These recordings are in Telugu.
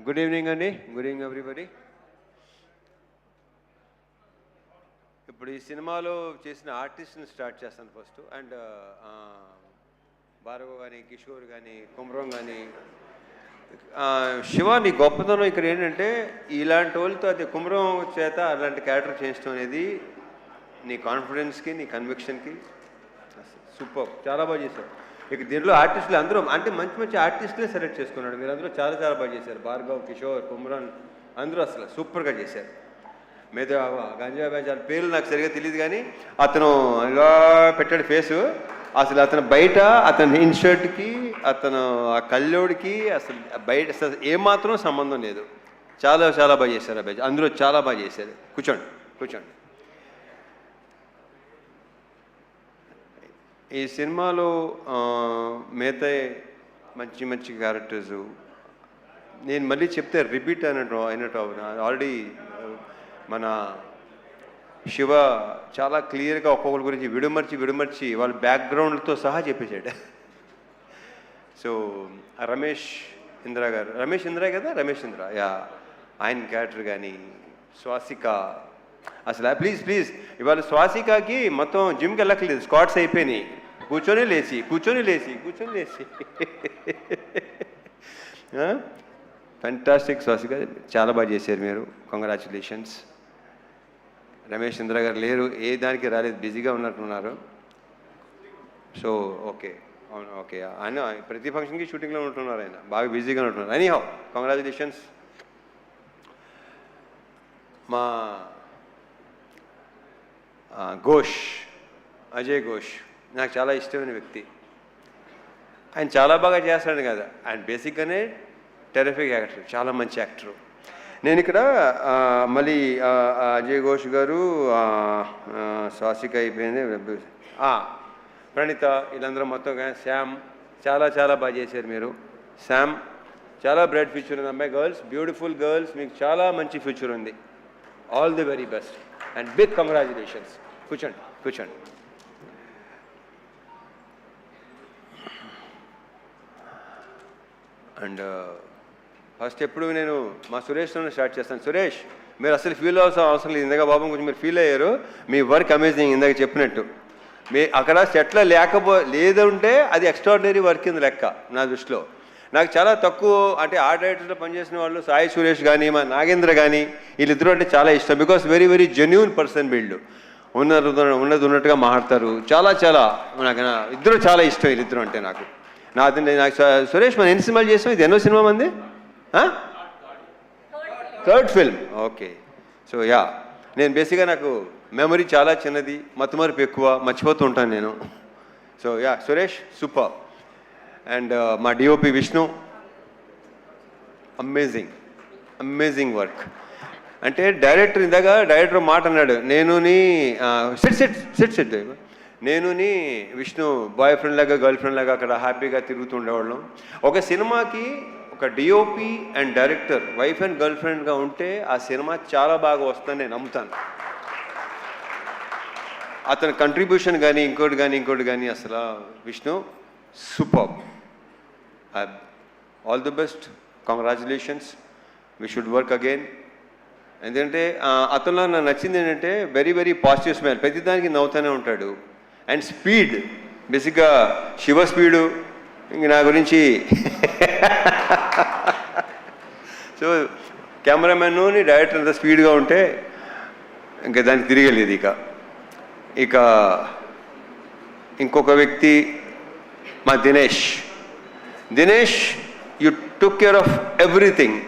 గుడ్ ఈవినింగ్ అండి. Good evening everybody. ఇప్పుడు ఈ సినిమాలో చేసిన ఆర్టిస్ట్ని స్టార్ట్ చేస్తాను ఫస్ట్. అండ్ భార్గవ్ కానీ, కిషోర్ కానీ, కుమ్రం కానీ, శివ నీ గొప్పతనం ఇక్కడ ఏంటంటే ఇలాంటి వాళ్ళతో అది కుమ్రం చేత అలాంటి క్యారెక్టర్ చేయించడం అనేది నీ కాన్ఫిడెన్స్కి, నీ కన్విక్షన్కి సూపర్, చాలా బాగా చేశారు. ఇక దీంట్లో ఆర్టిస్టులు అందరూ అంటే మంచి మంచి ఆర్టిస్టులే సెలెక్ట్ చేసుకున్నాడు. మీరు అందరూ చాలా చాలా బాగా చేశారు. భార్గవ్, కిషోర్, కుమ్రాన్ అందరూ అసలు సూపర్గా చేశారు. మీద గంజా బ్యాచ్ పేర్లు నాకు సరిగా తెలియదు కానీ అతను ఇలా పెట్టాడు ఫేసు. అసలు అతను బయట అతని ఇన్షర్ట్కి అతను ఆ కళ్ళోడికి అసలు బయట అసలు ఏమాత్రం సంబంధం లేదు. చాలా చాలా బాగా చేశారు ఆ బ్యాచ్, అందరూ చాలా బాగా చేశారు. కూర్చోండి కూర్చోండి. ఈ సినిమాలో మిగతా మంచి మంచి క్యారెక్టర్సు నేను మళ్ళీ చెప్తే రిపీట్ అయినట్టు ఆల్రెడీ మన శివ చాలా క్లియర్గా ఒక్కొక్కరి గురించి విడమర్చి వాళ్ళ బ్యాక్గ్రౌండ్తో సహా చెప్పేశాడు. సో రమేష్ ఇంద్ర గారు, రమేష్ ఇంద్ర యా, ఆయన క్యారెక్టర్ కానీ, స్వాసిక అసలు ప్లీజ్ ఇవాళ స్వాసికకి మొత్తం జిమ్కి వెళ్ళక్కర్లేదు, స్క్వాట్స్ అయిపోయినాయి. కూర్చొని లేచి ఫెంటాస్టిక్. స్వాసిక చాలా బాగా చేశారు మీరు, కంగ్రాచులేషన్స్. రమేష్ ఇంద్ర గారు లేరు, ఏ దానికి రాలేదు, బిజీగా ఉన్నట్టున్నారు. సో ఓకే, అవును ఓకే, ఆయన ప్రతి ఫంక్షన్కి షూటింగ్లో ఉంటున్నారు, ఆయన బాగా బిజీగా ఉంటున్నారు. Anyhow congratulations. మా ఘోష్, అజయ్ ఘోష్ నాకు చాలా ఇష్టమైన వ్యక్తి. ఆయన చాలా బాగా చేస్తాడు కదా, ఆయన బేసిక్గానే టెరిఫిక్ యాక్టర్, చాలా మంచి యాక్టరు. నేను ఇక్కడ మళ్ళీ అజయ్ ఘోష్ గారు, స్వాసిక అయిపోయింది, ప్రణీత, వీళ్ళందరూ మొత్తం శ్యామ్ చాలా చాలా బాగా చేశారు మీరు. శ్యామ్ చాలా బ్రైట్ ఫ్యూచర్ ఉంది అమ్మాయి. గర్ల్స్, బ్యూటిఫుల్ గర్ల్స్, మీకు చాలా మంచి ఫ్యూచర్ ఉంది. All the very best and big congratulations. కూర్చోండి. అండ్ ఫస్ట్ ఎప్పుడు నేను మా సురేష్తో స్టార్ట్ చేస్తాను. సురేష్, మీరు అసలు ఫీల్ అవసరం లేదు, ఇందాక బాబు కొంచెం మీరు ఫీల్ అయ్యారు. మీ వర్క్ అమేజింగ్, ఇందాక చెప్పినట్టు. మీ అక్కడ సెట్లో లేదంటే అది ఎక్స్ట్రాడినరీ వర్క్ కింద లెక్క నా దృష్టిలో. నాకు చాలా తక్కువ అంటే ఆ డైరెక్టర్లో పనిచేసిన వాళ్ళు సాయి సురేష్ కానీ, మా నాగేంద్ర కానీ, వీళ్ళిద్దరూ అంటే చాలా ఇష్టం. Because very very genuine person వీళ్ళు, ఉన్నట్టుగా మాట్లాడతారు. చాలా నాకు ఇద్దరు చాలా ఇష్టం, వీళ్ళిద్దరు అంటే నాకు. సురేష్ మనం ఎన్ని సినిమాలు చేసాం? ఇది ఎన్నో సినిమా మంది? Third film. Okay. So yeah, నేను బేసిక్గా నాకు మెమరీ చాలా చిన్నది, మతిమరుపు ఎక్కువ, మర్చిపోతూ ఉంటాను నేను. So yeah, Suresh super. And మా డిఓపి విష్ణు, అమేజింగ్ వర్క్. అంటే డైరెక్టర్ మాట అన్నాడు, నేనుని విష్ణు బాయ్ ఫ్రెండ్ లాగా గర్ల్ ఫ్రెండ్ లాగా అక్కడ హ్యాపీగా తిరుగుతూ ఉండేవాళ్ళం. ఒక సినిమాకి ఒక DOP and director wife and girl ఫ్రెండ్గా ఉంటే ఆ సినిమా చాలా బాగా వస్తుందని నేను నమ్ముతాను. అతని కంట్రిబ్యూషన్ కానీ ఇంకోటి కానీ అసలు Vishnu super. All the best, congratulations, we should work again. ఎందుకంటే అతనిలో నాకు నచ్చింది ఏంటంటే వెరీ వెరీ పాజిటివ్ స్మైల్, ప్రతిదానికి నవ్వుతూనే ఉంటాడు. అండ్ స్పీడ్, బేసిక్గా శివ స్పీడు ఇంక నా గురించి. సో కెమెరామెన్ని డైరెక్టర్ అంత స్పీడ్గా ఉంటే ఇంకా దానికి తిరిగలేదు. ఇక ఇంకొక వ్యక్తి మా Dinesh, you took care of everything.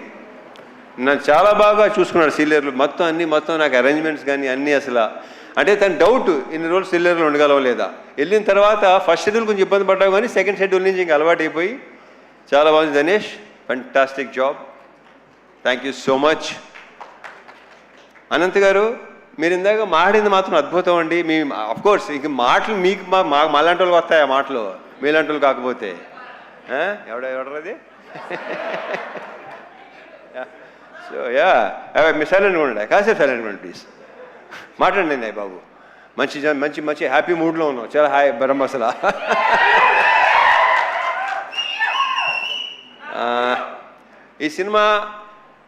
నన్ను చాలా బాగా చూసుకున్నాడు సీనియర్లు, మొత్తం నాకు అరేంజ్మెంట్స్ కానీ అన్నీ. అసలు అంటే తన డౌట్ ఇన్ని రోజులు సీనియర్లు ఉండగలవా లేదా. వెళ్ళిన తర్వాత ఫస్ట్ షెడ్యూల్ కొంచెం ఇబ్బంది పడ్డావు కానీ సెకండ్ షెడ్యూల్ నుంచి ఇంకా అలవాటు అయిపోయి చాలా బాగుంది. Dinesh, fantastic job, thank you so much. Anant గారు, మీరు ఇందాక మాట్లాడింది మాత్రం అద్భుతం అండి. మీ అఫ్కోర్స్ ఇంక మాటలు మీకు మాలాంటి వాళ్ళకి వస్తాయి ఆ మాటలు, మీలాంటి వాళ్ళు కాకపోతే. ఎవడది? సో యా, మీ సైలెంట్గా ఉండండి, కాసేపు సైలెంట్గా ఉండండి ప్లీజ్. మాట్లాడండి బాబు, మంచి హ్యాపీ మూడ్లో ఉన్నాం, చాలా హాయ్ బరం అసలు. ఈ సినిమా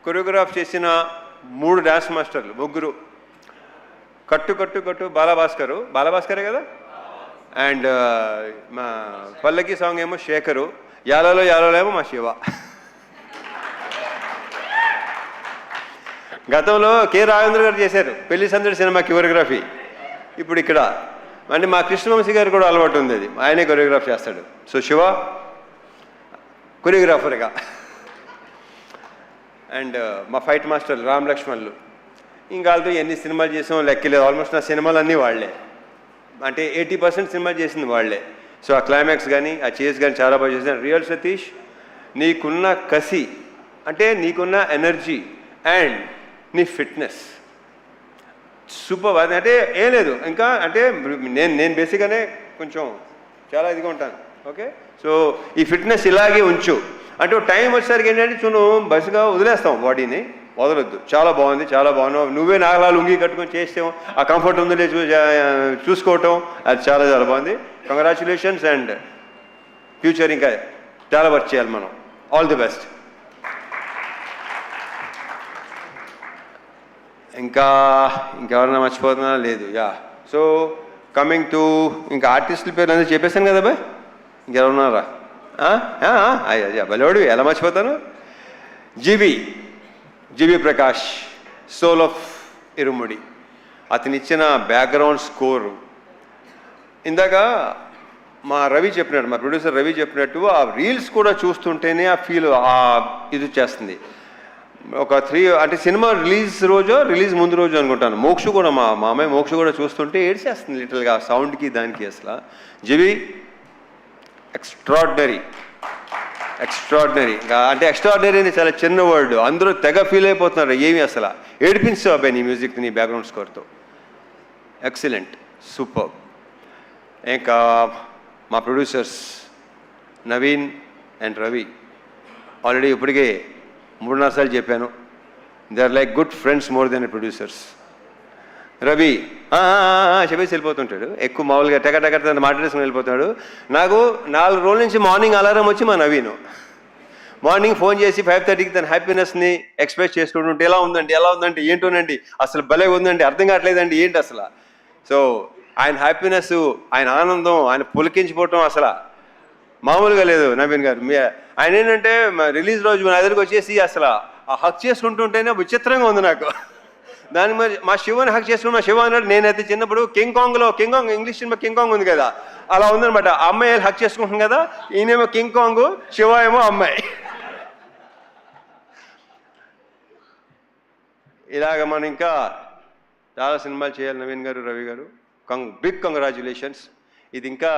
కొరియోగ్రాఫ్ చేసిన 3 డాన్స్ మాస్టర్లు, ముగ్గురు. కట్టు కట్టు కట్టు బాలభాస్కరే కదా, అండ్ మా పల్లకి సాంగ్ ఏమో శేఖరు, యాలలో ఏమో మా శివ. గతంలో కె రాఘవేంద్ర గారు చేశారు పెళ్లి సందడి సినిమా కొరియోగ్రఫీ. ఇప్పుడు ఇక్కడ అంటే మా కృష్ణవంశీ గారు కూడా అలవాటు ఉంది, అది ఆయనే కొరియోగ్రాఫ్ చేస్తాడు. సో శివ కొరియోగ్రాఫర్గా, అండ్ మా ఫైట్ మాస్టర్లు రామ్ లక్ష్మణ్లు. ఇంకా వాళ్ళతో ఎన్ని సినిమాలు చేసామో లెక్కలేదు. ఆల్మోస్ట్ నా సినిమాలన్నీ వాళ్లే, అంటే 80% సినిమా చేసింది వాళ్లే. సో ఆ క్లైమాక్స్ కానీ ఆ చేస్ కానీ చాలా బాగా చేశాను. రియల్ సతీష్, నీకున్న కసి, అంటే నీకున్న ఎనర్జీ అండ్ నీ ఫిట్నెస్ సూపర్. అది అంటే ఏం లేదు ఇంకా, అంటే నేను బేసిక్గానే కొంచెం చాలా ఇదిగా ఉంటాను. ఓకే, సో ఈ ఫిట్నెస్ ఇలాగే ఉంచు. అంటే టైం వచ్చేసరికి ఏంటంటే బస్సుగా వదిలేస్తాం, బాడీని వదలొద్దు. చాలా బాగుంది, చాలా బాగున్నావు. నువ్వే నాగలాలు ఉంగి కట్టుకొని చేస్తాం, ఆ కంఫర్ట్ ఉందో చూసుకోవటం, అది చాలా చాలా బాగుంది. కంగ్రాచులేషన్స్, అండ్ ఫ్యూచర్ ఇంకా చాలా వర్క్ చేయాలి మనం. All the best. ఇంకెవరన్నా మర్చిపోతున్నా లేదు. సో కమింగ్ టు ఇంకా ఆర్టిస్టుల పేర్లు అనేది చెప్పేశాను కదా బాయ్, ఇంకెవరున్నారా? బలేవాడు, ఎలా మర్చిపోతాను. జీవి ప్రకాష్, సోల్ ఆఫ్ ఇరుముడి. అతను ఇచ్చిన బ్యాక్గ్రౌండ్ స్కోరు ఇందాక మా ప్రొడ్యూసర్ రవి చెప్పినట్టు ఆ రీల్స్ కూడా చూస్తుంటేనే ఆ ఫీల్ ఇది వచ్చేస్తుంది. ఒక 3 అంటే సినిమా రిలీజ్ ముందు రోజు అనుకుంటాను. మోక్ష కూడా మా అమ్మాయి మోక్ష కూడా చూస్తుంటే ఏడ్చేస్తుంది లిటిల్గా, సౌండ్కి దానికి. అసలు జీవి ఎక్స్ట్రాడినరీ. అంటే ఎక్స్ట్రాడినరీ అని చాలా చిన్న వర్డ్, అందరూ తెగ ఫీల్ అయిపోతున్నారు. ఏమి అసలు ఏడిపించావు అబ్బాయి నీ మ్యూజిక్, నీ బ్యాక్గ్రౌండ్ స్కోర్తో. Excellent, super. ఇంకా మా producers Naveen and Ravi, already ఇప్పటికే 3-4 సార్లు చెప్పాను, they are like good friends more than producers. Ravi చెప్పేసి వెళ్ళిపోతుంటాడు, ఎక్కువ మామూలుగా టెక మాట్లాడేసుకుని వెళ్ళిపోతాడు. నాకు 4 రోజుల నుంచి మార్నింగ్ అలారం వచ్చి మా నవీను మార్నింగ్ ఫోన్ చేసి 5:30కి తన హ్యాపీనెస్ని ఎక్స్ప్రెస్ చేసుకుంటుంటే ఎలా ఉందంటే ఏంటోనండి అసలు భలే ఉందండి, అర్థం కావట్లేదండి ఏంటి అసలు. సో ఆయన హ్యాపీనెస్, ఆయన ఆనందం, ఆయన పులికించిపోవటం అసలు మామూలుగా లేదు. నవీన్ గారు ఆయన ఏంటంటే రిలీజ్ రోజు నా దగ్గరికి వచ్చేసి అసలు ఆ హక్ చేసుకుంటుంటేనే విచిత్రంగా ఉంది నాకు. దాని మరి మా శివని హక్ చేసుకుని మా శివ అన్నాడు. నేనైతే చిన్నప్పుడు king Kong English cinema king Kong ఉంది కదా, అలా ఉందనమాట. ఆ అమ్మాయి హక్ చేసుకుంటాం కదా, ఈయనేమో కింగ్ కాంగ్, శివ ఏమో అమ్మాయి. ఇలాగ మనం ఇంకా చాలా సినిమాలు చేయాలి నవీన్ గారు, రవి గారు. Big congratulations. ఇది ఇంకా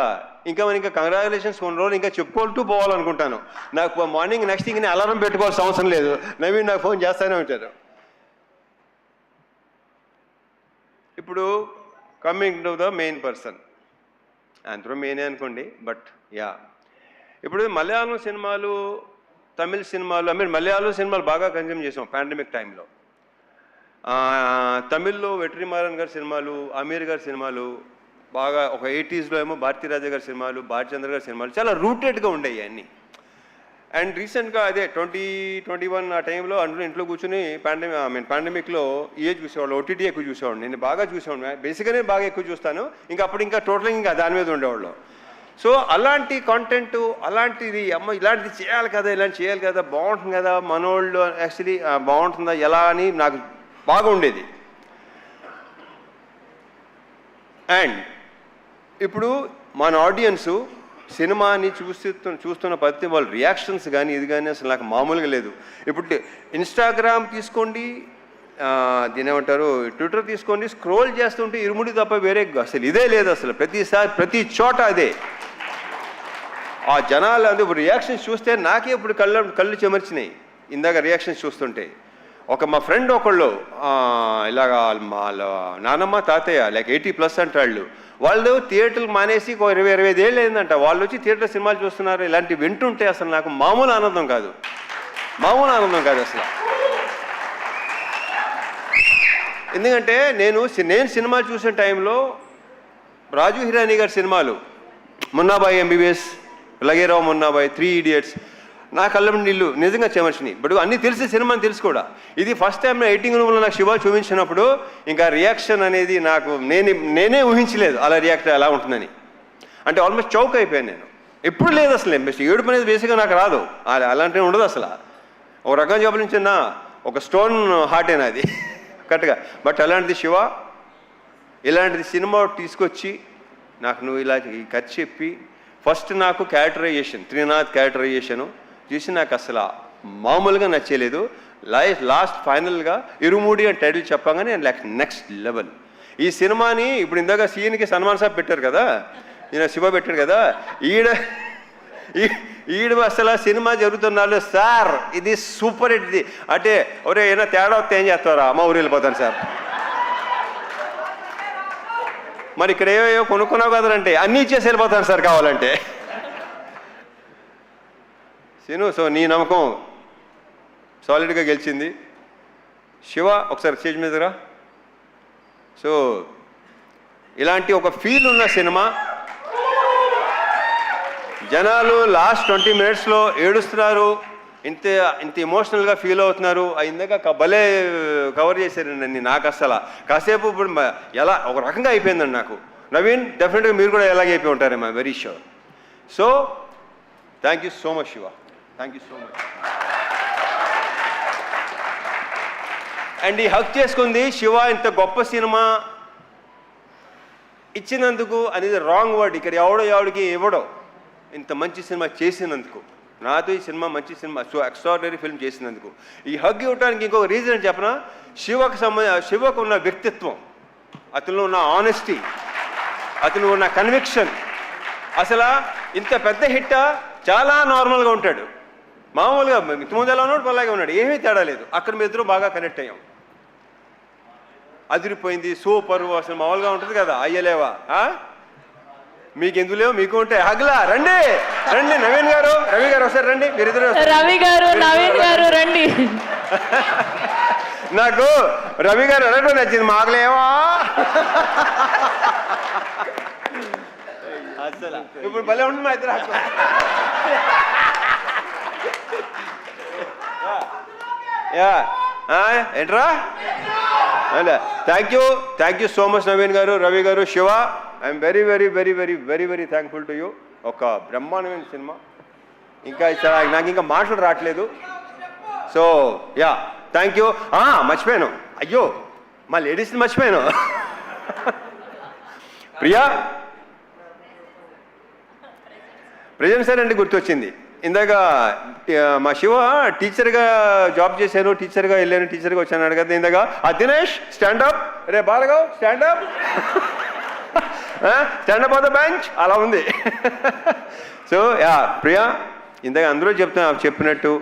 కంగ్రాచులేషన్స్ కొన్ని రోజులు ఇంకా చెప్పుకుంటూ పోవాలనుకుంటాను. నాకు మార్నింగ్ నెక్స్ట్ థింగ్ అలారం పెట్టుకోవాల్సిన అవసరం లేదు, నవీన్ నాకు ఫోన్ చేస్తూనే ఉంటారు. ఇప్పుడు coming to the main person, అందరూ మెయినే అనుకోండి, బట్ ఇప్పుడు మలయాళం సినిమాలు, తమిళ సినిమాలు, మలయాళం సినిమాలు బాగా కన్జ్యూమ్ చేసాం పాండమిక్ టైంలో. తమిళ్లో వెట్రిమారన్ గారి సినిమాలు, అమీర్ గారి సినిమాలు బాగా, ఒక 80sలో ఏమో భారతీరాజా గారి సినిమాలు, భారచంద్ర గారి సినిమాలు చాలా రూటెడ్గా ఉండేవి అన్నీ. అండ్ రీసెంట్గా అదే 2021 ఆ టైంలో అందరూ ఇంట్లో కూర్చొని పాండమిక్లో చూసేవాళ్ళు, ఓటీటీ ఎక్కువ చూసేవాడు. నేను బాగా చూసేవాడు, బేసిక్గానే బాగా ఎక్కువ చూస్తాను. అప్పుడు టోటల్గా ఇంకా దాని మీద ఉండేవాళ్ళు. సో అలాంటి కాంటెంట్, అలాంటిది ఇలాంటిది చేయాలి కదా, ఇలాంటి చేయాలి కదా, బాగుంటుంది కదా, మనోళ్ళు యాక్చువల్లీ బాగుంటుందా ఎలా అని నాకు బాగా ఉండేది. అండ్ ఇప్పుడు మన ఆడియన్సు సినిమాని చూస్తున్న పద్ధతి, వాళ్ళ రియాక్షన్స్ కానీ ఇది కానీ అసలు నాకు మామూలుగా లేదు. ఇప్పుడు ఇన్స్టాగ్రామ్ తీసుకోండి, దీని ఏమంటారు, ట్విట్టర్ తీసుకోండి, స్క్రోల్ చేస్తుంటే ఇరుముడి తప్ప వేరే అసలు ఇదే లేదు. అసలు ప్రతి చోట అదే. ఆ జనాలు అది రియాక్షన్స్ చూస్తే నాకే ఇప్పుడు కళ్ళు చెమర్చినాయి ఇందాక రియాక్షన్స్ చూస్తుంటే. మా ఫ్రెండ్ ఒకళ్ళు ఇలాగా వాళ్ళ నానమ్మ తాతయ్య లైక్ 80+ అంటాళ్ళు, వాళ్ళు థియేటర్లు మానేసి 20-25 ఏళ్ళు అయిందంట, వాళ్ళు వచ్చి థియేటర్ సినిమాలు చూస్తున్నారు. ఇలాంటివి వింటుంటే అసలు నాకు మామూలు ఆనందం కాదు అసలు. ఎందుకంటే నేను సినిమాలు చూసిన టైంలో రాజు హిరానీ గారి సినిమాలు, మున్నాబాయి ఎంబీబీఎస్, లగేరావు మున్నాబాయి, 3 Idiots, నా కళ్ళ నీళ్ళు నిజంగా చెమర్చినాయి. బట్ అన్నీ తెలిసి సినిమాని తెలుసు కూడా. ఇది ఫస్ట్ టైం ఎడిటింగ్ రూమ్లో నాకు శివ చూపించినప్పుడు ఇంకా రియాక్షన్ అనేది నాకు నేనే ఊహించలేదు అలా రియాక్ట్ ఎలా ఉంటుందని. అంటే ఆల్మోస్ట్ చౌక్ అయిపోయాను నేను. ఎప్పుడు లేదు అసలు ఏడుపు అనేది బేసిక్గా నాకు రాదు, అలాంటివి ఉండదు అసలు. ఒక రకం చూపించిన ఒక స్టోన్ హార్టేనా అది కరెక్ట్గా. బట్ అలాంటిది శివ ఇలాంటిది సినిమా తీసుకొచ్చి నాకు నువ్వు ఇలా ఈ కథ చెప్పి ఫస్ట్ నాకు క్యారెక్టరైజేషన్ త్రినాథ్ క్యారెక్టరైజేషను చూసి నాకు అసలు మామూలుగా నచ్చలేదు. లాస్ట్ ఫైనల్గా ఇరుముడి అని టైటిల్ చెప్పగానే నెక్స్ట్ లెవెల్. ఈ సినిమాని ఇప్పుడు ఇందాక సీన్కి సన్మాన్ సాబ్ పెట్టారు కదా, ఈయన శివ పెట్టాడు కదా, ఈడు అసలు సినిమా జరుగుతున్నాడు సార్ ఇది సూపర్ హిట్. ఇది అంటే ఒరే ఏమైనా తేడా వస్తే ఏం చేస్తారా, అమ్మ ఊరు వెళ్ళిపోతాను సార్. మరి ఇక్కడ ఏవో కొనుక్కున్నావు కదంటే అన్నీ ఇచ్చేసి వెళ్ళిపోతాను సార్ కావాలంటే. సీను సో నీ నమ్మకం సాలిడ్గా గెలిచింది. శివ ఒకసారి స్టేజ్ మీద రా. సో ఇలాంటి ఒక ఫీల్ ఉన్న సినిమా, జనాలు లాస్ట్ 20 minutesలో ఏడుస్తున్నారు, ఇంత ఎమోషనల్గా ఫీల్ అవుతున్నారు. ఇందాక భలే కవర్ చేశారండి. నాకు అసలు కాసేపు ఇప్పుడు ఎలా ఒక రకంగా అయిపోయిందండి నాకు. నవీన్ డెఫినెట్గా మీరు కూడా ఎలాగే అయిపోయి ఉంటారేమో, very sure. So thank you so much Shiva, thank you so much. And ఈ హక్ చేసుకుంది శివ ఇంత గొప్ప సినిమా ఇచ్చినందుకు అనేది రాంగ్ వర్డ్. ఇక్కడ ఎవడికి ఇవ్వడో ఇంత మంచి సినిమా చేసినందుకు, నాతో ఈ సినిమా మంచి సినిమా సో ఎక్స్ట్రాడినరీ ఫిల్మ్ చేసినందుకు. ఈ హగ్ ఇవ్వడానికి ఇంకొక రీజన్ చెప్పనా, శివకు ఉన్న వ్యక్తిత్వం, అతనిలో ఉన్న ఆనెస్టీ, అతను ఉన్న కన్విక్షన్. అసలు ఇంత పెద్ద హిట్ చాలా నార్మల్గా ఉంటాడు, మామూలుగా ఇంతకుముందు ఎలా ఉన్నాడు అలాగే ఉన్నాడు, ఏమీ తేడా లేదు. అక్కడ మీ ఇద్దరు బాగా కనెక్ట్ అయ్యాం, అదిరిపోయింది, సూపర్. అసలు మామూలుగా ఉంటుంది కదా, అయ్యలేవా మీకు ఎందుకు లేవు, మీకు ఉంటాయి. హగ్లా రండి రండి, నవీన్ గారు రవి గారు ఒకసారి రండి, మీరిద్దరు రవి గారు నవీన్ గారు రండి. నాకు రవి గారు అడగడం నచ్చింది, మాకులేవా అసలు ఇప్పుడు భలే ఉంటుంది మా ఇద్దరు. ఏంట్రా, thank you so much Naveen గారు, రవి గారు, Shiva. I'm very very very very very very thankful to you. ఒక బ్రహ్మాండమైన సినిమా, ఇంకా నాకు ఇంకా మాటలు రావట్లేదు. So thank you. మర్చిపోయాను, అయ్యో మా లేడీస్ని మర్చిపోయాను. ప్రియా ప్రజెంట్ సార్ అంటే గుర్తొచ్చింది. ఇందాక మా శివ టీచర్గా జాబ్ చేశాను, టీచర్గా వెళ్ళాను, టీచర్గా వచ్చాను అడగదు. ఇందాక దినేష్ స్టాండప్, రే Bhargav stand up, stand up on the bench అలా ఉంది. సో ప్రియా ఇందాక అందరూ చెప్పినట్టు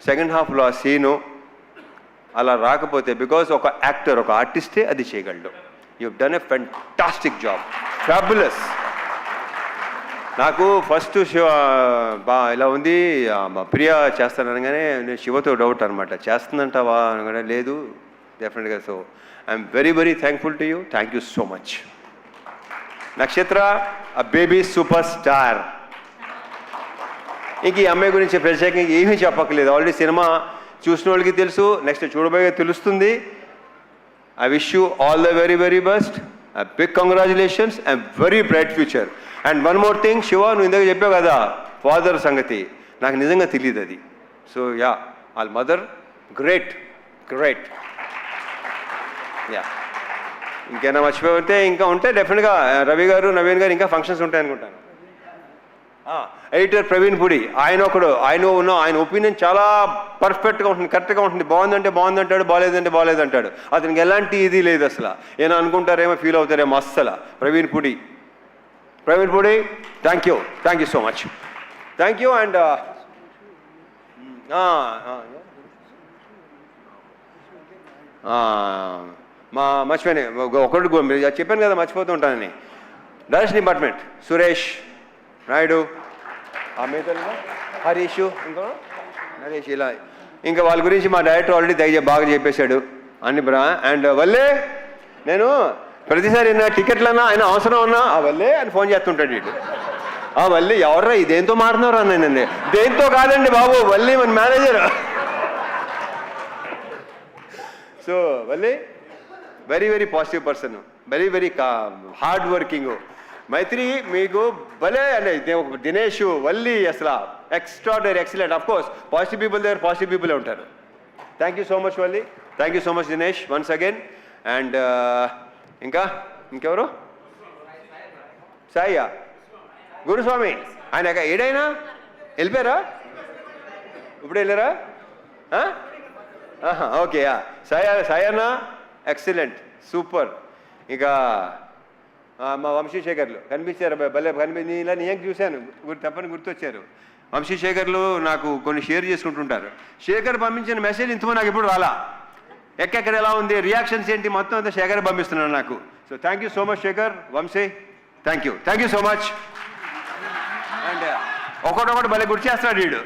సెకండ్ హాఫ్లో ఆ సీను అలా రాకపోతే, బికాజ్ ఒక యాక్టర్ ఒక ఆర్టిస్టే అది చేయగలడు. You done a fantastic job, fabulous. నాకు ఫస్ట్ శివ ఇలా ఉంది, ప్రియా చేస్తాననగానే నేను శివతో డౌట్ అనమాట, చేస్తుందంటావా అనగానే లేదు డెఫినెట్గా. So I'm very very thankful to you, thank you so much. నక్షత్ర ఆ బేబీ సూపర్ స్టార్. ఇంక ఈ అమ్మాయి గురించి ప్రత్యేకంగా ఏమీ చెప్పక్కర్లేదు, ఆల్రెడీ సినిమా చూసిన వాళ్ళకి తెలుసు, నెక్స్ట్ చూడబోయే తెలుస్తుంది. I wish you all the very very best, big congratulations and very bright future. And one more thing Shiva, నువ్వు ఇందాక చెప్పావు కదా ఫాదర్ సంగతి, నాకు నిజంగా తెలియదు అది. సో వాళ్ళ మదర్ గ్రేట్ గ్రేట్. ఇంకేనా మర్చిపోతే ఇంకా ఉంటే డెఫినెట్గా రవి గారు నవీన్ గారు ఇంకా ఫంక్షన్స్ ఉంటాయి అనుకుంటాను. ఎడిటర్ ప్రవీణ్ పుడి, ఆయన ఒపీనియన్ చాలా పర్ఫెక్ట్గా ఉంటుంది, కరెక్ట్గా ఉంటుంది. బాగుందంటే బాగుందంటాడు, బాగాలేదంటే బాగాలేదంటాడు. అతనికి ఎలాంటి ఇది లేదు అసలు. ఏమైనా అనుకుంటారేమో, ఫీల్ అవుతారేమో అస్సలు. Praveen Pudi thank you so much, thank you. And మర్చిపోయాను ఒకటి చెప్పాను కదా మర్చిపోతూ ఉంటానని. డైరెక్షన్ డిపార్ట్మెంట్ సురేష్ నాయుడు, హరీష్, ఇంకా నరేష్, ఇలా ఇంకా వాళ్ళ గురించి మా డైరెక్టర్ ఆల్రెడీ బాగా చెప్పేశాడు అన్ని. అండ్ వల్లే నేను ప్రతిసారి టికెట్లన్నా ఆయన అవసరం ఉన్నా వల్లే అని ఫోన్ చేస్తుంటాడు వీడు. వల్లి ఎవర్రా ఇదేంతో మారుతున్నారు అన్నానండి. దేంతో కాదండి బాబు, వల్లి మన manager. So Valli very very positive person, very very hard working. Mythri మీకు భలే అంటే దినేష్, వల్లి అసలు extraordinary, excellent. Of course positive people దగ్గర పాజిటివ్ పీపుల్ ఉంటారు. Thank you so much Valli, thank you so much Dinesh once again. And ఇంకెవరు? సాయియా గురుస్వామి, ఆయన ఏడైనా వెళ్ళిపోయారా? ఇప్పుడు వెళ్ళారా? Okay, Sayanna excellent, super. ఇక మా వంశీశేఖర్లు కనిపించారు, భలే నీలా నేను చూశాను, తప్పని గుర్తొచ్చారు. వంశీశేఖర్లు నాకు కొన్ని షేర్ చేసుకుంటుంటారు. శేఖర్ పంపించిన మెసేజ్ ఇంతమో నాకు ఇప్పుడు రాలా, ఎక్కడెక్కడ ఎలా ఉంది, రియాక్షన్స్ ఏంటి, మొత్తం అంతా శేఖర్ పంపిస్తున్నాను నాకు. So thank you so much Shekhar, Vamsi, thank you so much. And ఒకటొకటి భలే గుర్తు చేస్తున్నాడు వీడు.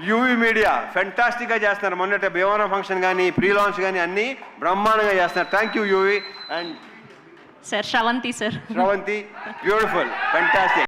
యూవీ మీడియా ఫెంటాస్టిక్గా చేస్తున్నారు. మొన్నట భీమవరం ఫంక్షన్ కానీ ప్రీ లాంచ్ కానీ అన్నీ బ్రహ్మాండంగా చేస్తున్నారు. Thank you UV. And sir Sravanthi sir, Sravanthi, beautiful, fantastic.